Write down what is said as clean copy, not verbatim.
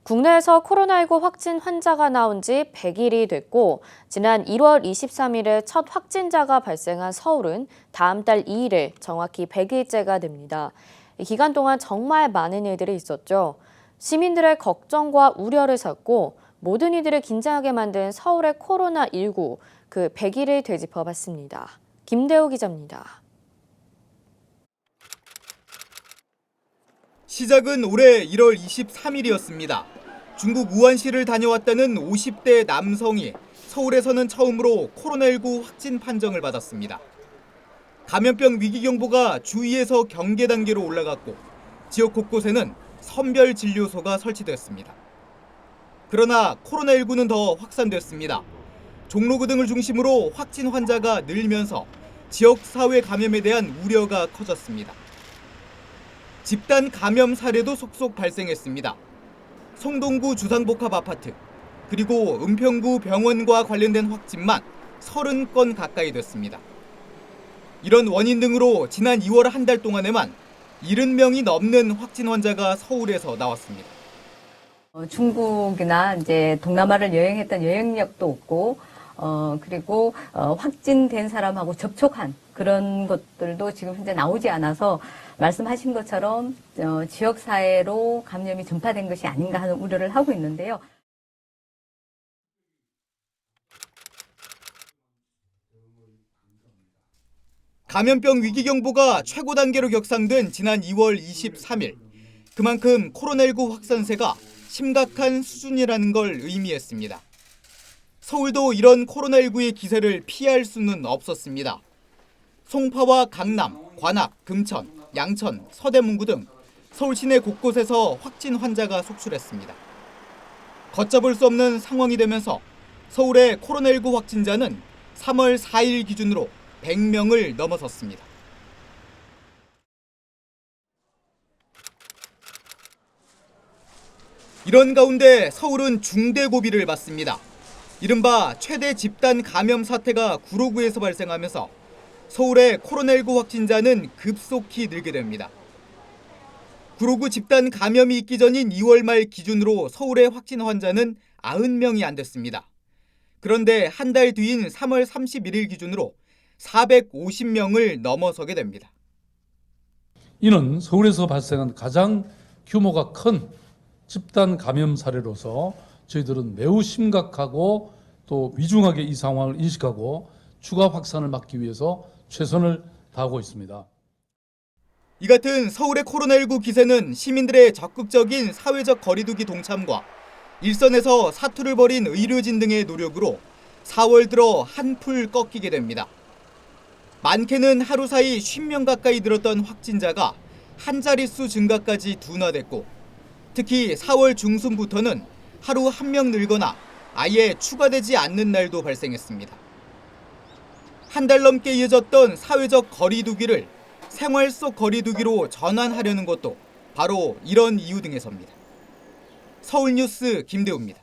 국내에서 코로나19 확진 환자가 나온 지 100일이 됐고, 지난 1월 23일에 첫 확진자가 발생한 서울은 다음 달 2일에 정확히 100일째가 됩니다. 이 기간 동안 정말 많은 일들이 있었죠. 시민들의 걱정과 우려를 샀고, 모든 이들을 긴장하게 만든 서울의 코로나19, 그 100일을 되짚어봤습니다. 김대우 기자입니다. 시작은 올해 1월 23일이었습니다. 중국 우한시를 다녀왔다는 50대 남성이 서울에서는 처음으로 코로나19 확진 판정을 받았습니다. 감염병 위기경보가 주2에서 경계 단계로 올라갔고 지역 곳곳에는 선별 진료소가 설치됐습니다. 그러나 코로나19는 더 확산됐습니다. 종로구 등을 중심으로 확진 환자가 늘면서 지역사회 감염에 대한 우려가 커졌습니다. 집단 감염 사례도 속속 발생했습니다. 성동구 주상복합 아파트, 그리고 은평구 병원과 관련된 확진만 30건 가까이 됐습니다. 이런 원인 등으로 지난 2월 한 달 동안에만 70명이 넘는 확진 환자가 서울에서 나왔습니다. 중국이나 이제 동남아를 여행했던 여행력도 없고, 그리고 확진된 사람하고 접촉한 그런 것들도 지금 현재 나오지 않아서 말씀하신 것처럼 지역사회로 감염이 전파된 것이 아닌가 하는 우려를 하고 있는데요. 감염병 위기경보가 최고 단계로 격상된 지난 2월 23일. 그만큼 코로나19 확산세가 심각한 수준이라는 걸 의미했습니다. 서울도 이런 코로나19의 기세를 피할 수는 없었습니다. 송파와 강남, 관악, 금천, 양천, 서대문구 등 서울 시내 곳곳에서 확진 환자가 속출했습니다. 걷잡을 수 없는 상황이 되면서 서울의 코로나19 확진자는 3월 4일 기준으로 100명을 넘어섰습니다. 이런 가운데 서울은 중대 고비를 맞습니다. 이른바 최대 집단 감염 사태가 구로구에서 발생하면서 서울의 코로나19 확진자는 급속히 늘게 됩니다. 구로구 집단 감염이 있기 전인 2월 말 기준으로 서울의 확진 환자는 90명이 안 됐습니다. 그런데 한 달 뒤인 3월 31일 기준으로 450명을 넘어서게 됩니다. 이는 서울에서 발생한 가장 규모가 큰 집단 감염 사례로서 저희들은 매우 심각하고 또 위중하게 이 상황을 인식하고 추가 확산을 막기 위해서 최선을 다하고 있습니다. 이 같은 서울의 코로나19 기세는 시민들의 적극적인 사회적 거리두기 동참과 일선에서 사투를 벌인 의료진 등의 노력으로 4월 들어 한풀 꺾이게 됩니다. 많게는 하루 사이 50명 가까이 늘었던 확진자가 한 자릿수 증가까지 둔화됐고, 특히 4월 중순부터는 하루 1명 늘거나 아예 추가되지 않는 날도 발생했습니다. 한 달 넘게 이어졌던 사회적 거리두기를 생활 속 거리두기로 전환하려는 것도 바로 이런 이유 등에서입니다. 서울뉴스 김대우입니다.